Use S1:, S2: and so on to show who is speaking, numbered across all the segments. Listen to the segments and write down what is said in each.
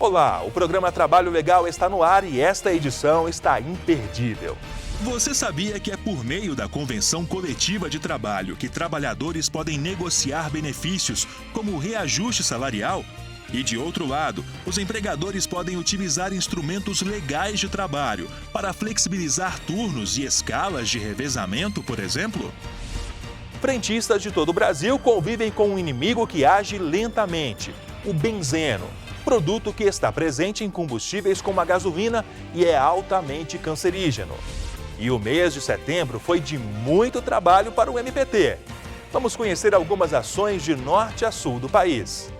S1: Olá, o programa Trabalho Legal está no ar e esta edição está imperdível.
S2: Você sabia que é por meio da convenção coletiva de trabalho que trabalhadores podem negociar benefícios como o reajuste salarial? E de outro lado, os empregadores podem utilizar instrumentos legais de trabalho para flexibilizar turnos e escalas de revezamento, por exemplo?
S1: Frentistas de todo o Brasil convivem com um inimigo que age lentamente, o benzeno, produto que está presente em combustíveis como a gasolina e é altamente cancerígeno. E o mês de setembro foi de muito trabalho para o MPT. Vamos conhecer algumas ações de norte a sul do país.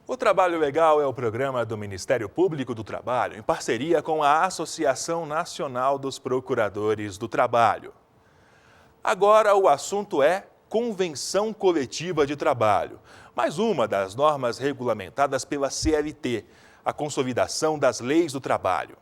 S1: O Trabalho Legal é o programa do Ministério Público do Trabalho em parceria com a Associação Nacional dos Procuradores do Trabalho. Agora o assunto é Convenção Coletiva de Trabalho, mais uma das normas regulamentadas pela CLT, a consolidação das leis do trabalho.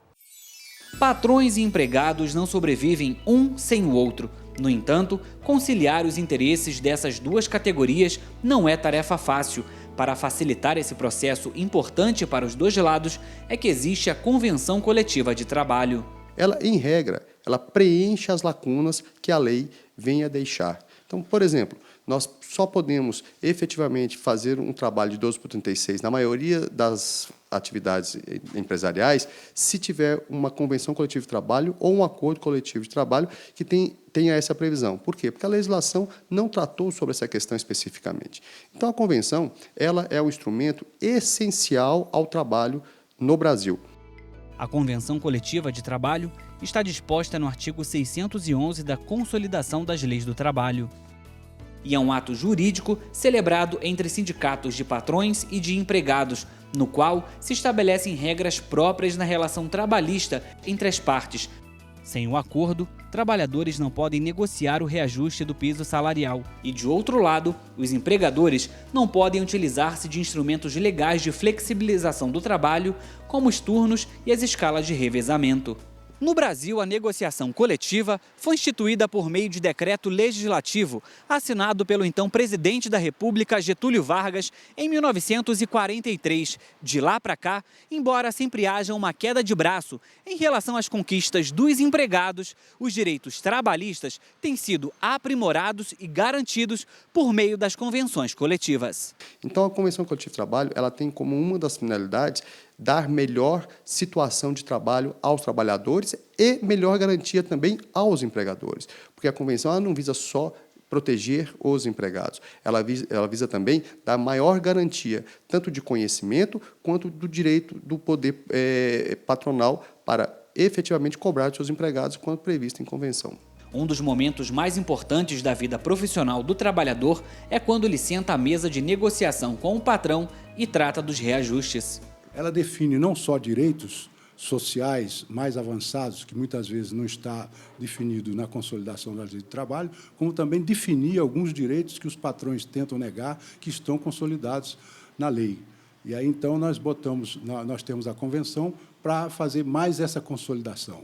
S3: Patrões e empregados não sobrevivem um sem o outro. No entanto, conciliar os interesses dessas duas categorias não é tarefa fácil. Para facilitar esse processo importante para os dois lados, é que existe a Convenção Coletiva de Trabalho.
S4: Ela, em regra, ela preenche as lacunas que a lei vem a deixar. Então, por exemplo, nós só podemos efetivamente fazer um trabalho de 12 por 36 na maioria das atividades empresariais se tiver uma convenção coletiva de trabalho ou um acordo coletivo de trabalho que tenha essa previsão. Por quê? Porque a legislação não tratou sobre essa questão especificamente. Então, a convenção ela é um instrumento essencial ao trabalho no Brasil.
S3: A Convenção Coletiva de Trabalho está disposta no artigo 611 da Consolidação das Leis do Trabalho. E é um ato jurídico celebrado entre sindicatos de patrões e de empregados, no qual se estabelecem regras próprias na relação trabalhista entre as partes. Sem o acordo, trabalhadores não podem negociar o reajuste do piso salarial. E, de outro lado, os empregadores não podem utilizar-se de instrumentos legais de flexibilização do trabalho, como os turnos e as escalas de revezamento. No Brasil, a negociação coletiva foi instituída por meio de decreto legislativo, assinado pelo então presidente da República, Getúlio Vargas, em 1943. De lá para cá, embora sempre haja uma queda de braço em relação às conquistas dos empregados, os direitos trabalhistas têm sido aprimorados e garantidos por meio das convenções coletivas.
S4: Então, a Convenção Coletiva de Trabalho ela tem como uma das finalidades dar melhor situação de trabalho aos trabalhadores e melhor garantia também aos empregadores. Porque a convenção ela não visa só proteger os empregados, ela visa também dar maior garantia, tanto de conhecimento quanto do direito do poder patronal para efetivamente cobrar dos seus empregados, quanto previsto em convenção.
S3: Um dos momentos mais importantes da vida profissional do trabalhador é quando ele senta à mesa de negociação com o patrão e trata dos reajustes.
S5: Ela define não só direitos sociais mais avançados, que muitas vezes não está definido na consolidação da lei de trabalho, como também definir alguns direitos que os patrões tentam negar, que estão consolidados na lei. E aí, então, nós temos a convenção para fazer mais essa consolidação.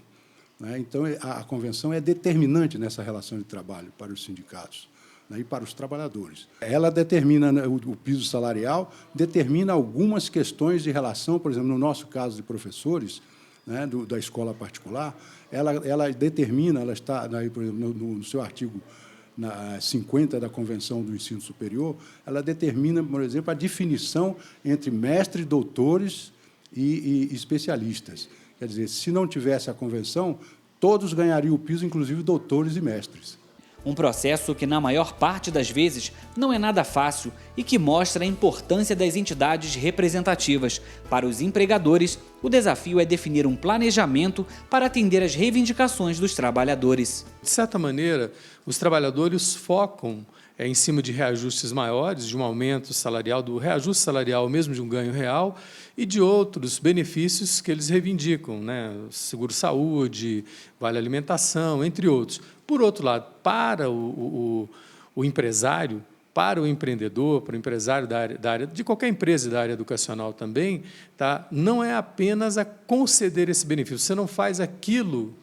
S5: Então, a convenção é determinante nessa relação de trabalho para os sindicatos e para os trabalhadores. Ela determina o piso salarial, determina algumas questões de relação, por exemplo, no nosso caso de professores, da escola particular, ela determina, ela está, por exemplo, no seu artigo 50 da Convenção do Ensino Superior, ela determina, por exemplo, a definição entre mestres, doutores e especialistas. Quer dizer, se não tivesse a convenção, todos ganhariam o piso, inclusive doutores e mestres.
S3: Um processo que, na maior parte das vezes, não é nada fácil e que mostra a importância das entidades representativas. Para os empregadores, o desafio é definir um planejamento para atender às reivindicações dos trabalhadores.
S6: De certa maneira, os trabalhadores focam em cima de reajustes maiores, de um aumento salarial, do reajuste salarial, mesmo de um ganho real, e de outros benefícios que eles reivindicam, seguro-saúde, vale-alimentação, entre outros. Por outro lado, para o empresário, para o empreendedor, para o empresário da área de qualquer empresa da área educacional também, não é apenas a conceder esse benefício. Você não faz aquilo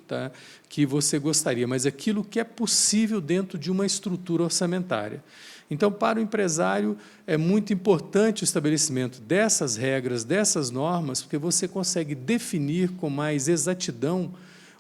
S6: que você gostaria, mas aquilo que é possível dentro de uma estrutura orçamentária. Então, para o empresário, é muito importante o estabelecimento dessas regras, dessas normas, porque você consegue definir com mais exatidão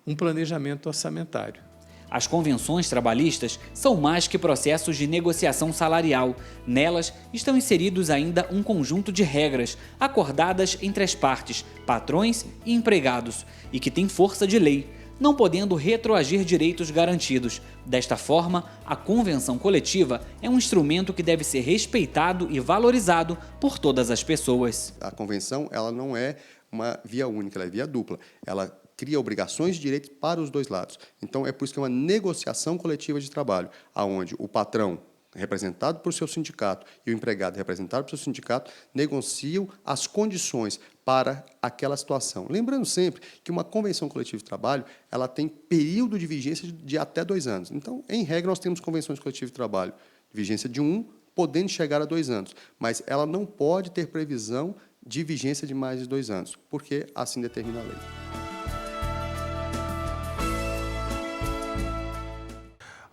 S6: um planejamento orçamentário.
S3: As convenções trabalhistas são mais que processos de negociação salarial. Nelas estão inseridos ainda um conjunto de regras acordadas entre as partes, patrões e empregados, e que têm força de lei, não podendo retroagir direitos garantidos. Desta forma, a convenção coletiva é um instrumento que deve ser respeitado e valorizado por todas as pessoas.
S4: A convenção, ela não é uma via única, ela é via dupla. Ela cria obrigações e direitos para os dois lados. Então, é por isso que é uma negociação coletiva de trabalho, onde o patrão, representado por seu sindicato, e o empregado, representado por seu sindicato, negociam as condições para aquela situação. Lembrando sempre que uma convenção coletiva de trabalho, ela tem período de vigência de até 2 anos. Então, em regra, nós temos convenções coletivas de trabalho de vigência de 1, podendo chegar a 2 anos, mas ela não pode ter previsão de vigência de mais de 2 anos, porque assim determina a lei.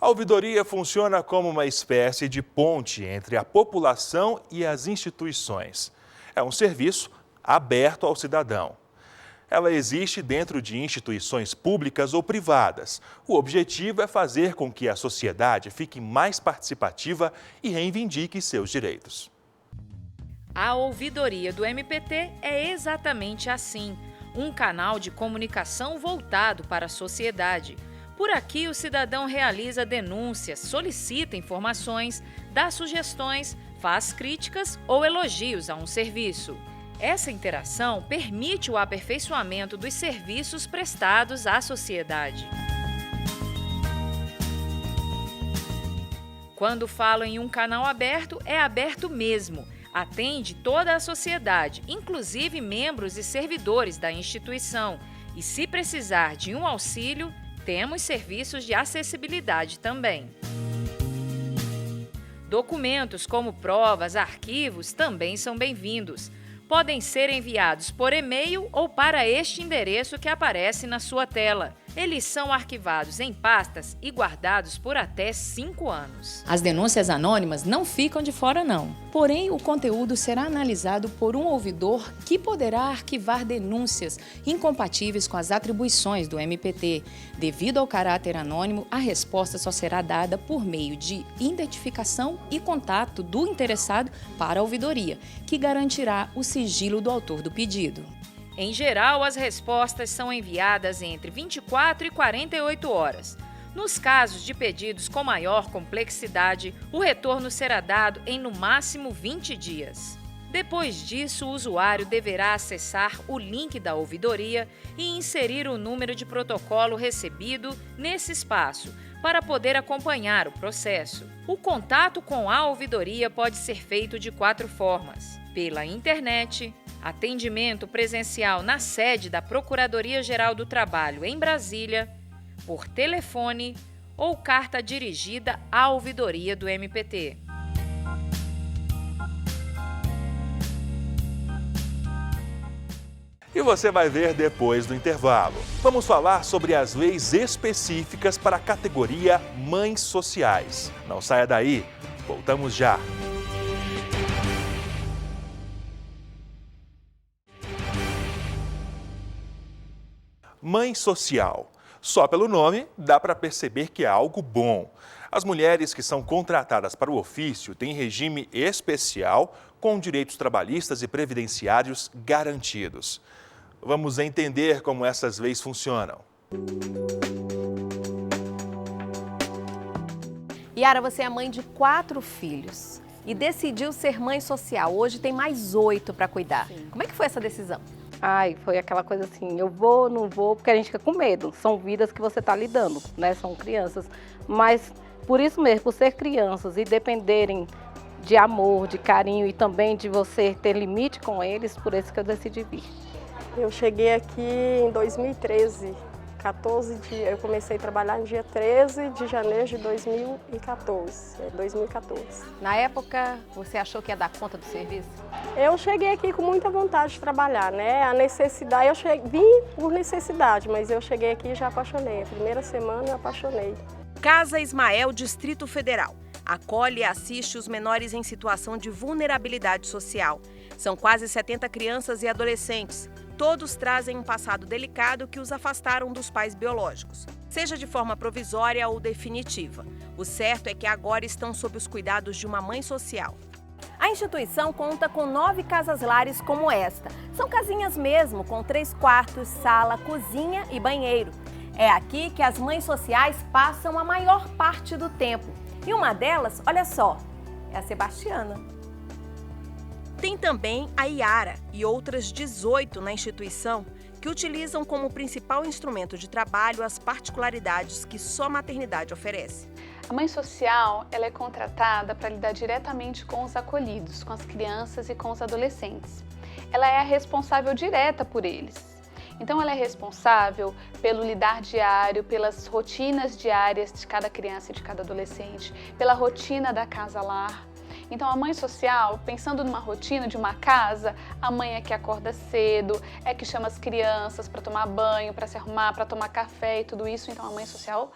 S1: A ouvidoria funciona como uma espécie de ponte entre a população e as instituições. É um serviço aberto ao cidadão. Ela existe dentro de instituições públicas ou privadas. O objetivo é fazer com que a sociedade fique mais participativa e reivindique seus direitos.
S7: A ouvidoria do MPT é exatamente assim, um canal de comunicação voltado para a sociedade. Por aqui, o cidadão realiza denúncias, solicita informações, dá sugestões, faz críticas ou elogios a um serviço. Essa interação permite o aperfeiçoamento dos serviços prestados à sociedade. Quando falo em um canal aberto, é aberto mesmo. Atende toda a sociedade, inclusive membros e servidores da instituição. E se precisar de um auxílio, temos serviços de acessibilidade também. Documentos como provas, arquivos também são bem-vindos. Podem ser enviados por e-mail ou para este endereço que aparece na sua tela. Eles são arquivados em pastas e guardados por até 5 anos.
S8: As denúncias anônimas não ficam de fora, não. Porém, o conteúdo será analisado por um ouvidor que poderá arquivar denúncias incompatíveis com as atribuições do MPT. Devido ao caráter anônimo, a resposta só será dada por meio de identificação e contato do interessado para a ouvidoria, que garantirá o sigilo do autor do pedido.
S7: Em geral, as respostas são enviadas entre 24 e 48 horas. Nos casos de pedidos com maior complexidade, o retorno será dado em no máximo 20 dias. Depois disso, o usuário deverá acessar o link da ouvidoria e inserir o número de protocolo recebido nesse espaço para poder acompanhar o processo. O contato com a ouvidoria pode ser feito de 4 formas: pela internet, atendimento presencial na sede da Procuradoria-Geral do Trabalho em Brasília, por telefone ou carta dirigida à ouvidoria do MPT.
S1: E você vai ver depois do intervalo. Vamos falar sobre as leis específicas para a categoria Mães Sociais. Não saia daí, voltamos já. Mãe Social. Só pelo nome, dá para perceber que é algo bom. As mulheres que são contratadas para o ofício têm regime especial com direitos trabalhistas e previdenciários garantidos. Vamos entender como essas leis funcionam.
S9: Yara, você é mãe de 4 filhos e decidiu ser mãe social. Hoje tem mais 8 para cuidar. Sim. Como é que foi essa decisão?
S10: Ai, foi aquela coisa assim, eu vou, não vou, porque a gente fica com medo. São vidas que você está lidando, né? São crianças. Mas por isso mesmo, por ser crianças e dependerem de amor, de carinho e também de você ter limite com eles, por isso que eu decidi vir.
S11: Eu cheguei aqui em 2013, eu comecei a trabalhar no dia 13 de janeiro de 2014.
S9: Na época, você achou que ia dar conta do serviço?
S11: Eu cheguei aqui com muita vontade de trabalhar, né? A necessidade, vim por necessidade, mas eu cheguei aqui e já apaixonei. A primeira semana eu apaixonei.
S12: Casa Ismael, Distrito Federal.
S9: Acolhe e assiste os menores em situação de vulnerabilidade social. São quase 70 crianças e adolescentes. Todos trazem um passado delicado que os afastaram dos pais biológicos, seja de forma provisória ou definitiva. O certo é que agora estão sob os cuidados de uma mãe social. A instituição conta com 9 casas-lares como esta. São casinhas mesmo, com 3 quartos, sala, cozinha e banheiro. É aqui que as mães sociais passam a maior parte do tempo. E uma delas, olha só, é a Sebastiana. Tem também a Iara e outras 18 na instituição que utilizam como principal instrumento de trabalho as particularidades que só a maternidade oferece.
S12: A mãe social, ela é contratada para lidar diretamente com os acolhidos, com as crianças e com os adolescentes. Ela é a responsável direta por eles. Então, ela é responsável pelo lidar diário, pelas rotinas diárias de cada criança e de cada adolescente, pela rotina da casa-lar. Então, a mãe social, pensando numa rotina de uma casa, a mãe é que acorda cedo, é que chama as crianças para tomar banho, para se arrumar, para tomar café e tudo isso. Então, a mãe social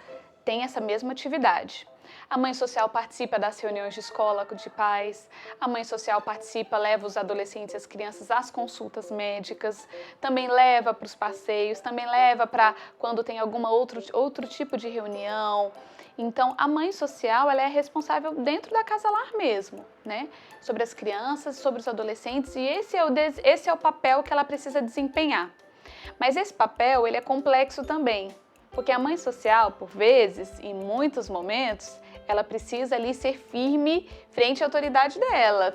S12: tem essa mesma atividade. A mãe social participa das reuniões de escola de pais, a mãe social participa, leva os adolescentes e as crianças às consultas médicas, também leva para os passeios, também leva para quando tem alguma outro tipo de reunião. Então, a mãe social, ela é responsável dentro da casa-lar mesmo, né? Sobre as crianças, sobre os adolescentes, e esse é o papel que ela precisa desempenhar. Mas esse papel, ele é complexo também, porque a mãe social, por vezes, em muitos momentos, ela precisa ali ser firme frente à autoridade dela,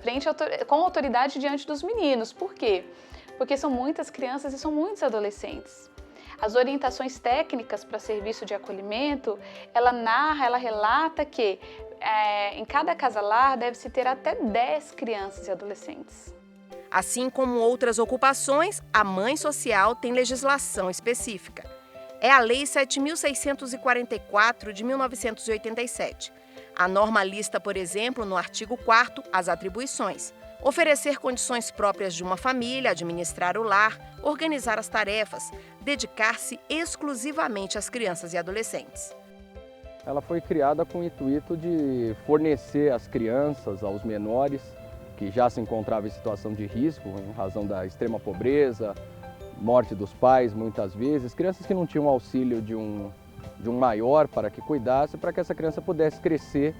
S12: com autoridade diante dos meninos. Por quê? Porque são muitas crianças e são muitos adolescentes. As orientações técnicas para serviço de acolhimento, ela relata que em cada casa-lar deve-se ter até 10 crianças e adolescentes.
S9: Assim como outras ocupações, a mãe social tem legislação específica. É a Lei 7.644 de 1987. A norma lista, por exemplo, no artigo 4º, as atribuições. Oferecer condições próprias de uma família, administrar o lar, organizar as tarefas, dedicar-se exclusivamente às crianças e adolescentes.
S13: Ela foi criada com o intuito de fornecer às crianças, aos menores, que já se encontravam em situação de risco, em razão da extrema pobreza, morte dos pais muitas vezes, crianças que não tinham auxílio de um maior para que cuidasse, para que essa criança pudesse crescer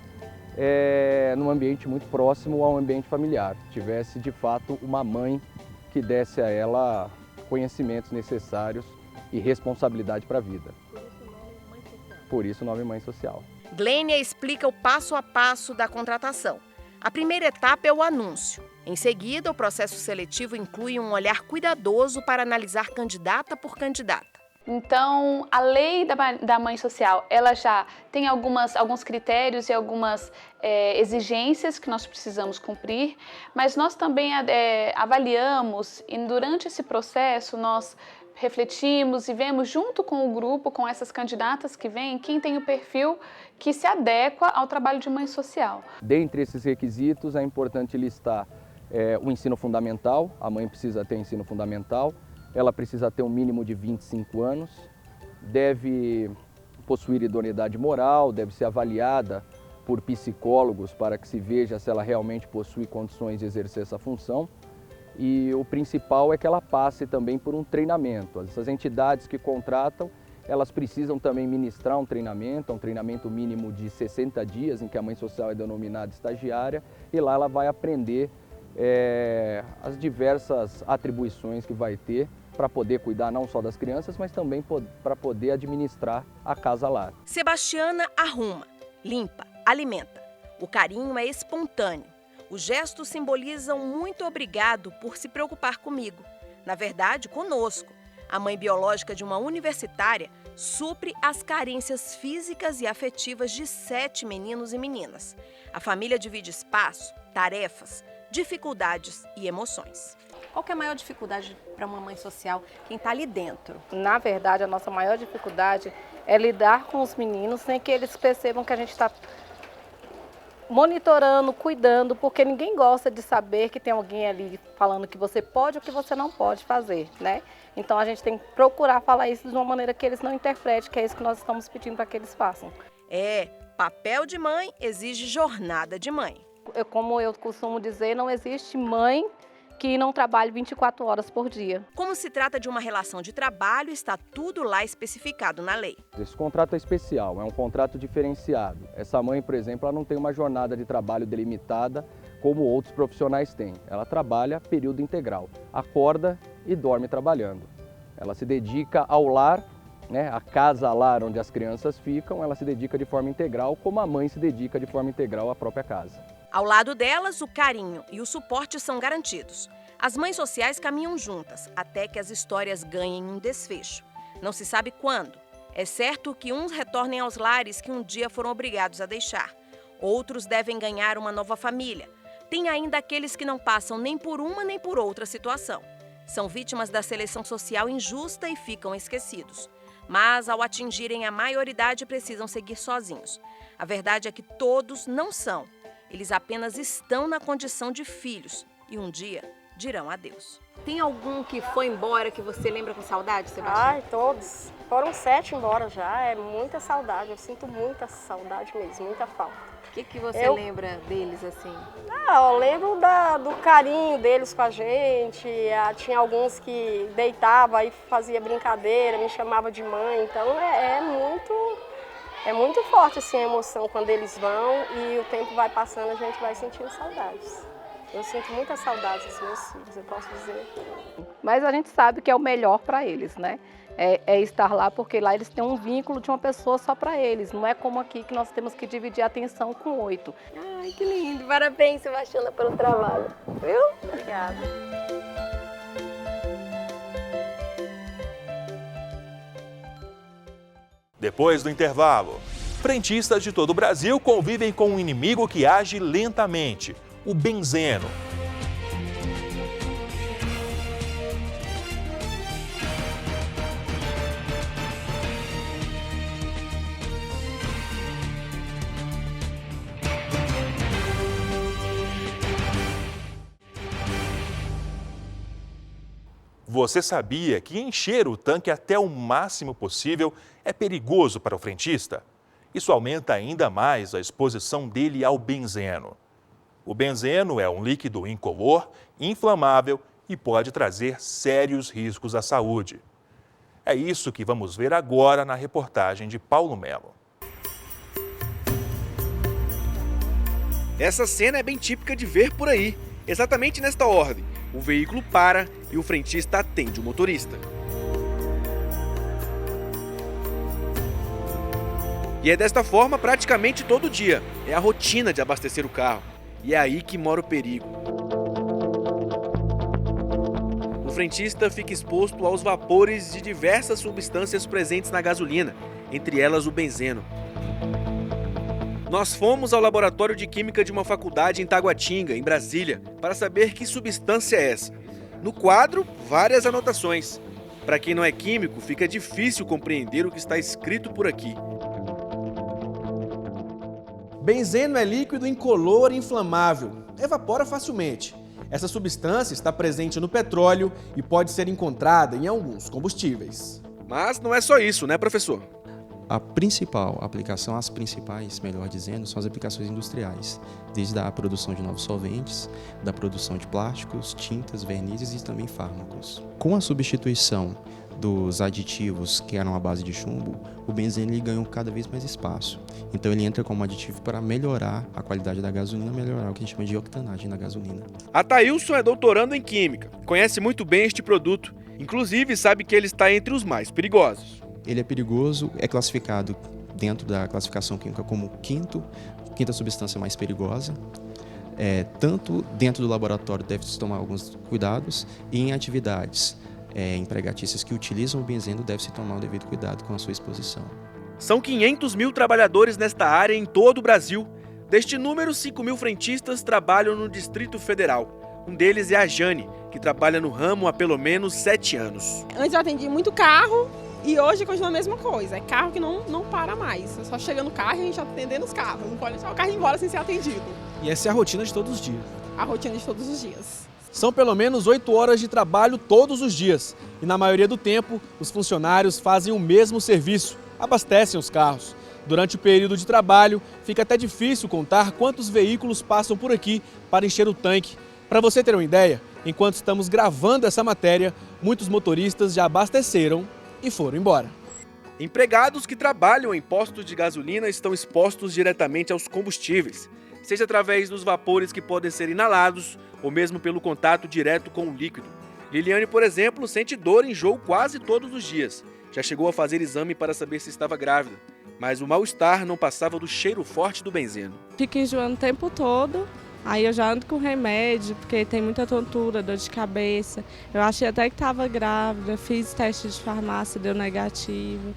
S13: num ambiente muito próximo ao ambiente familiar, tivesse de fato uma mãe que desse a ela conhecimentos necessários e responsabilidade para a vida. Por isso o nome Mãe Social.
S9: Glênia explica o passo a passo da contratação. A primeira etapa é o anúncio. Em seguida, o processo seletivo inclui um olhar cuidadoso para analisar candidata por candidata.
S12: Então, a lei da mãe social, ela já tem alguns critérios e algumas exigências que nós precisamos cumprir, mas nós também avaliamos e durante esse processo nós refletimos e vemos junto com o grupo, com essas candidatas que vêm, quem tem o perfil que se adequa ao trabalho de mãe social.
S13: Dentre esses requisitos é importante listar o ensino fundamental, a mãe precisa ter ensino fundamental, ela precisa ter um mínimo de 25 anos, deve possuir idoneidade moral, deve ser avaliada por psicólogos para que se veja se ela realmente possui condições de exercer essa função. E o principal é que ela passe também por um treinamento. Essas entidades que contratam, elas precisam também ministrar um treinamento mínimo de 60 dias, em que a mãe social é denominada estagiária, e lá ela vai aprender as diversas atribuições que vai ter para poder cuidar não só das crianças, mas também para poder administrar a casa-lar.
S9: Sebastiana arruma, limpa, alimenta. O carinho é espontâneo. Os gestos simbolizam muito obrigado por se preocupar comigo. Na verdade, conosco. A mãe biológica de uma universitária supre as carências físicas e afetivas de 7 meninos e meninas. A família divide espaço, tarefas, dificuldades e emoções. Qual que é a maior dificuldade para uma mãe social, quem está ali dentro?
S10: Na verdade, a nossa maior dificuldade é lidar com os meninos sem que eles percebam que a gente está monitorando, cuidando, porque ninguém gosta de saber que tem alguém ali falando que você pode ou que você não pode fazer, né? Então a gente tem que procurar falar isso de uma maneira que eles não interpretem, que é isso que nós estamos pedindo para que eles façam.
S9: Papel de mãe exige jornada de mãe.
S10: Como eu costumo dizer, não existe mãe que não trabalhe 24 horas por dia.
S9: Como se trata de uma relação de trabalho, está tudo lá especificado na lei.
S13: Esse contrato é especial, é um contrato diferenciado. Essa mãe, por exemplo, ela não tem uma jornada de trabalho delimitada como outros profissionais têm. Ela trabalha período integral, acorda e dorme trabalhando. Ela se dedica ao lar, a casa-lar onde as crianças ficam, ela se dedica de forma integral, como a mãe se dedica de forma integral à própria casa.
S9: Ao lado delas, o carinho e o suporte são garantidos. As mães sociais caminham juntas, até que as histórias ganhem um desfecho. Não se sabe quando. É certo que uns retornem aos lares que um dia foram obrigados a deixar. Outros devem ganhar uma nova família. Tem ainda aqueles que não passam nem por uma nem por outra situação. São vítimas da seleção social injusta e ficam esquecidos. Mas, ao atingirem a maioridade, precisam seguir sozinhos. A verdade é que todos não são. Eles apenas estão na condição de filhos e um dia dirão adeus.
S7: Tem algum que foi embora que você lembra com saudade, Sebastião?
S11: Ai, todos. Foram 7 embora já, é muita saudade, eu sinto muita saudade mesmo, muita falta.
S7: O que você lembra deles assim?
S11: Eu lembro do carinho deles com a gente, tinha alguns que deitava e fazia brincadeira, me chamava de mãe, então é muito forte assim, a emoção quando eles vão e o tempo vai passando, a gente vai sentindo saudades. Eu sinto muita saudade dos meus filhos, eu posso dizer.
S10: Mas a gente sabe que é o melhor para eles, né? É estar lá porque lá eles têm um vínculo de uma pessoa só para eles. Não é como aqui que nós temos que dividir a atenção com 8.
S7: Ai, que lindo. Parabéns, Sebastiana, pelo trabalho. Viu?
S11: Obrigada.
S1: Depois do intervalo, frentistas de todo o Brasil convivem com um inimigo que age lentamente, o benzeno. Você sabia que encher o tanque até o máximo possível é perigoso para o frentista? Isso aumenta ainda mais a exposição dele ao benzeno. O benzeno é um líquido incolor, inflamável e pode trazer sérios riscos à saúde. É isso que vamos ver agora na reportagem de Paulo Melo.
S14: Essa cena é bem típica de ver por aí, exatamente nesta ordem. O veículo para e o frentista atende o motorista. E é desta forma praticamente todo dia. É a rotina de abastecer o carro. E é aí que mora o perigo. O frentista fica exposto aos vapores de diversas substâncias presentes na gasolina, entre elas o benzeno. Nós fomos ao laboratório de química de uma faculdade em Taguatinga, em Brasília, para saber que substância é essa. No quadro, várias anotações. Para quem não é químico, fica difícil compreender o que está escrito por aqui.
S15: Benzeno é líquido incolor e inflamável. Evapora facilmente. Essa substância está presente no petróleo e pode ser encontrada em alguns combustíveis.
S14: Mas não é só isso, né, professor?
S16: A principal aplicação, as principais, melhor dizendo, são as aplicações industriais, desde a produção de novos solventes, da produção de plásticos, tintas, vernizes e também fármacos. Com a substituição dos aditivos que eram à base de chumbo, o benzeno ele ganhou cada vez mais espaço. Então ele entra como aditivo para melhorar a qualidade da gasolina, melhorar o que a gente chama de octanagem na gasolina.
S14: Ataílson é doutorando em Química, conhece muito bem este produto, inclusive sabe que ele está entre os mais perigosos.
S16: Ele é perigoso, é classificado dentro da classificação química como quinta substância mais perigosa. Tanto dentro do laboratório deve-se tomar alguns cuidados e em atividades empregatícias que utilizam o benzeno deve-se tomar o devido cuidado com a sua exposição.
S14: São 500 mil trabalhadores nesta área em todo o Brasil. Deste número, 5 mil frentistas trabalham no Distrito Federal. Um deles é a Jane, que trabalha no ramo há pelo menos 7 anos.
S17: Antes eu atendi muito carro. E hoje continua a mesma coisa, é carro que não para mais. É só chega no carro e a gente atendendo os carros. Não pode deixar o carro ir embora sem ser atendido.
S15: E essa é a rotina de todos os dias?
S17: A rotina de todos os dias.
S15: São pelo menos 8 horas de trabalho todos os dias. E na maioria do tempo, os funcionários fazem o mesmo serviço, abastecem os carros. Durante o período de trabalho, fica até difícil contar quantos veículos passam por aqui para encher o tanque. Para você ter uma ideia, enquanto estamos gravando essa matéria, muitos motoristas já abasteceram e foram embora.
S14: Empregados que trabalham em postos de gasolina estão expostos diretamente aos combustíveis, seja através dos vapores que podem ser inalados ou mesmo pelo contato direto com o líquido. Liliane, por exemplo, sente dor e enjoo quase todos os dias. Já chegou a fazer exame para saber se estava grávida, mas o mal-estar não passava do cheiro forte do benzeno.
S17: Fico enjoando o tempo todo. Aí eu já ando com remédio, porque tem muita tontura, dor de cabeça. Eu achei até que estava grávida, fiz teste de farmácia, deu negativo.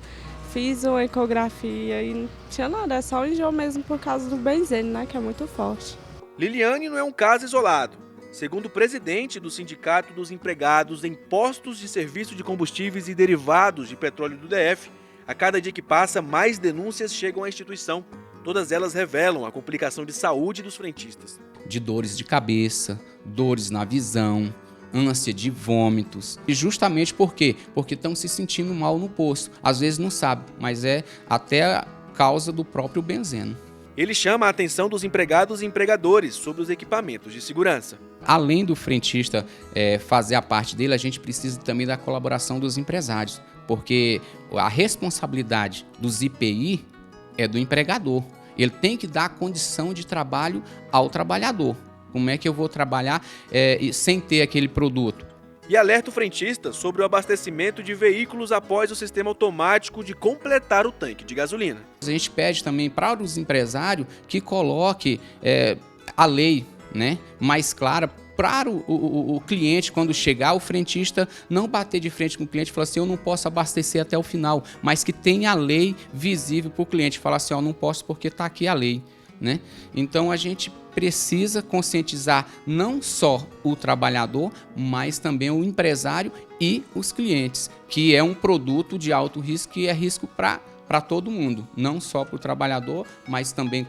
S17: Fiz uma ecografia e não tinha nada, é só o enjoo mesmo por causa do benzeno, né, que é muito forte.
S14: Liliane não é um caso isolado. Segundo o presidente do Sindicato dos Empregados em Postos de Serviço de Combustíveis e Derivados de Petróleo do DF, a cada dia que passa, mais denúncias chegam à instituição. Todas elas revelam a complicação de saúde dos frentistas.
S3: De dores de cabeça, dores na visão, ânsia de vômitos. E justamente por quê? Porque estão se sentindo mal no posto. Às vezes não sabe, mas é até a causa do próprio benzeno.
S14: Ele chama a atenção dos empregados e empregadores sobre os equipamentos de segurança.
S3: Além do frentista fazer a parte dele, a gente precisa também da colaboração dos empresários, porque a responsabilidade dos IPI é do empregador. Ele tem que dar condição de trabalho ao trabalhador. Como é que eu vou trabalhar sem ter aquele produto?
S14: E alerta o frentista sobre o abastecimento de veículos após o sistema automático de completar o tanque de gasolina.
S3: A gente pede também para os empresários que coloque a lei, né, mais clara para o cliente, quando chegar, o frentista não bater de frente com o cliente e falar assim, eu não posso abastecer até o final, mas que tenha a lei visível para o cliente, falar assim, não posso porque está aqui a lei, né? Então a gente precisa conscientizar não só o trabalhador, mas também o empresário e os clientes, que é um produto de alto risco e é risco para todo mundo, não só para o trabalhador, mas também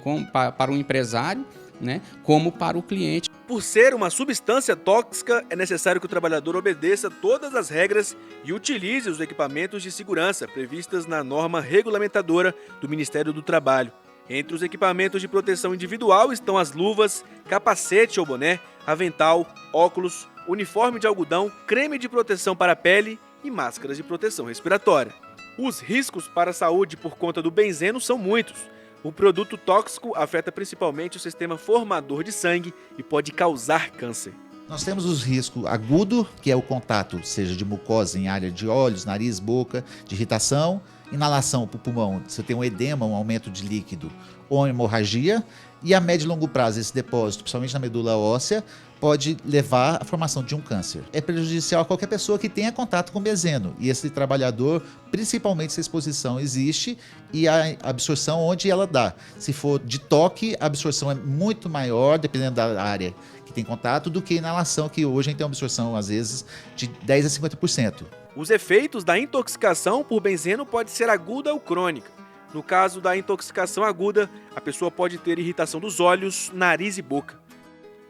S3: para o empresário, né, como para o cliente.
S14: Por ser uma substância tóxica, é necessário que o trabalhador obedeça todas as regras e utilize os equipamentos de segurança previstas na norma regulamentadora do Ministério do Trabalho. Entre os equipamentos de proteção individual estão as luvas, capacete ou boné, avental, óculos, uniforme de algodão, creme de proteção para a pele e máscaras de proteção respiratória. Os riscos para a saúde por conta do benzeno são muitos. O produto tóxico afeta principalmente o sistema formador de sangue e pode causar câncer.
S18: Nós temos os riscos agudo, que é o contato, seja de mucosa em área de olhos, nariz, boca, de irritação, inalação para o pulmão, você tem um edema, um aumento de líquido ou hemorragia, e a médio e longo prazo esse depósito, principalmente na medula óssea, pode levar à formação de um câncer. É prejudicial a qualquer pessoa que tenha contato com benzeno, e esse trabalhador, principalmente se a exposição existe e a absorção onde ela dá. Se for de toque, a absorção é muito maior, dependendo da área que tem contato, do que inalação, que hoje a gente tem uma absorção, às vezes, de 10% a 50%.
S14: Os efeitos da intoxicação por benzeno podem ser aguda ou crônica. No caso da intoxicação aguda, a pessoa pode ter irritação dos olhos, nariz e boca.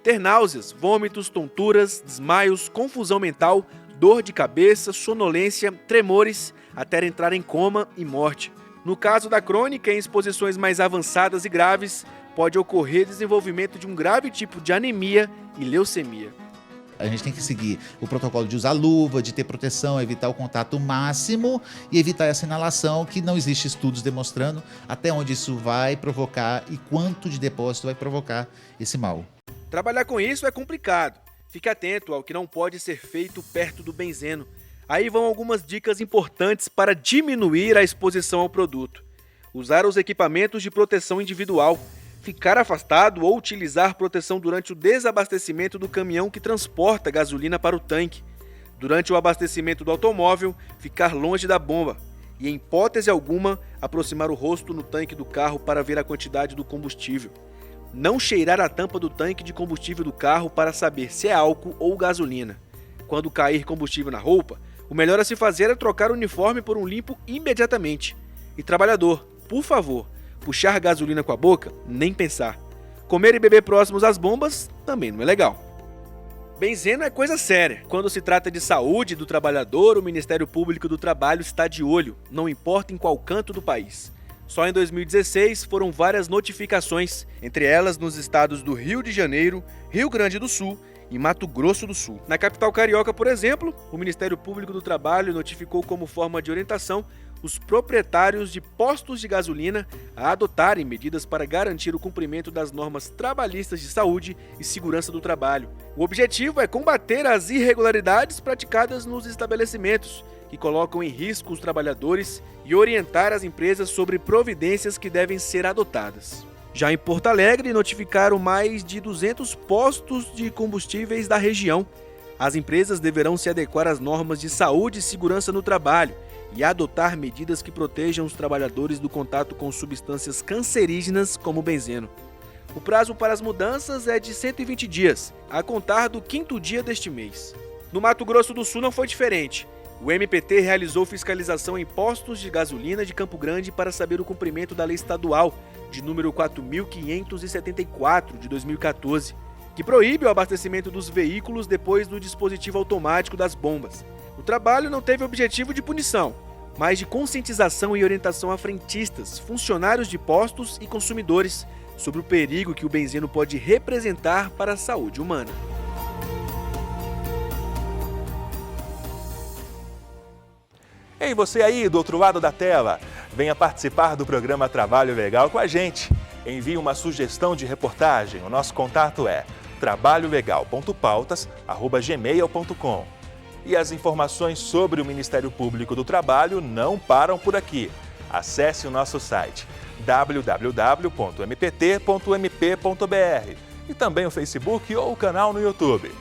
S14: Ter náuseas, vômitos, tonturas, desmaios, confusão mental, dor de cabeça, sonolência, tremores, até entrar em coma e morte. No caso da crônica, em exposições mais avançadas e graves, pode ocorrer desenvolvimento de um grave tipo de anemia e leucemia.
S18: A gente tem que seguir o protocolo de usar luva, de ter proteção, evitar o contato máximo e evitar essa inalação, que não existe estudos demonstrando até onde isso vai provocar e quanto de depósito vai provocar esse mal.
S14: Trabalhar com isso é complicado. Fique atento ao que não pode ser feito perto do benzeno. Aí vão algumas dicas importantes para diminuir a exposição ao produto. Usar os equipamentos de proteção individual. Ficar afastado ou utilizar proteção durante o desabastecimento do caminhão que transporta gasolina para o tanque. Durante o abastecimento do automóvel, ficar longe da bomba. E, em hipótese alguma, aproximar o rosto no tanque do carro para ver a quantidade do combustível. Não cheirar a tampa do tanque de combustível do carro para saber se é álcool ou gasolina. Quando cair combustível na roupa, o melhor a se fazer é trocar o uniforme por um limpo imediatamente. E trabalhador, por favor, puxar gasolina com a boca, nem pensar. Comer e beber próximos às bombas também não é legal. Benzeno é coisa séria. Quando se trata de saúde do trabalhador, o Ministério Público do Trabalho está de olho, não importa em qual canto do país. Só em 2016 foram várias notificações, entre elas nos estados do Rio de Janeiro, Rio Grande do Sul e Mato Grosso do Sul. Na capital carioca, por exemplo, o Ministério Público do Trabalho notificou como forma de orientação os proprietários de postos de gasolina a adotarem medidas para garantir o cumprimento das normas trabalhistas de saúde e segurança do trabalho. O objetivo é combater as irregularidades praticadas nos estabelecimentos, que colocam em risco os trabalhadores, e orientar as empresas sobre providências que devem ser adotadas. Já em Porto Alegre, notificaram mais de 200 postos de combustíveis da região. As empresas deverão se adequar às normas de saúde e segurança no trabalho e adotar medidas que protejam os trabalhadores do contato com substâncias cancerígenas como o benzeno. O prazo para as mudanças é de 120 dias, a contar do 5º dia deste mês. No Mato Grosso do Sul não foi diferente. O MPT realizou fiscalização em postos de gasolina de Campo Grande para saber o cumprimento da lei estadual de número 4.574 de 2014, que proíbe o abastecimento dos veículos depois do dispositivo automático das bombas. O trabalho não teve objetivo de punição, mas de conscientização e orientação a frentistas, funcionários de postos e consumidores sobre o perigo que o benzeno pode representar para a saúde humana.
S1: Ei, você aí do outro lado da tela, venha participar do programa Trabalho Legal com a gente. Envie uma sugestão de reportagem. O nosso contato é trabalholegal.pautas@gmail.com. E as informações sobre o Ministério Público do Trabalho não param por aqui. Acesse o nosso site www.mpt.mp.br e também o Facebook ou o canal no YouTube.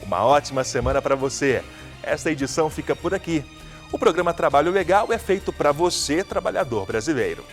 S1: Uma ótima semana para você. Esta edição fica por aqui. O programa Trabalho Legal é feito para você, trabalhador brasileiro.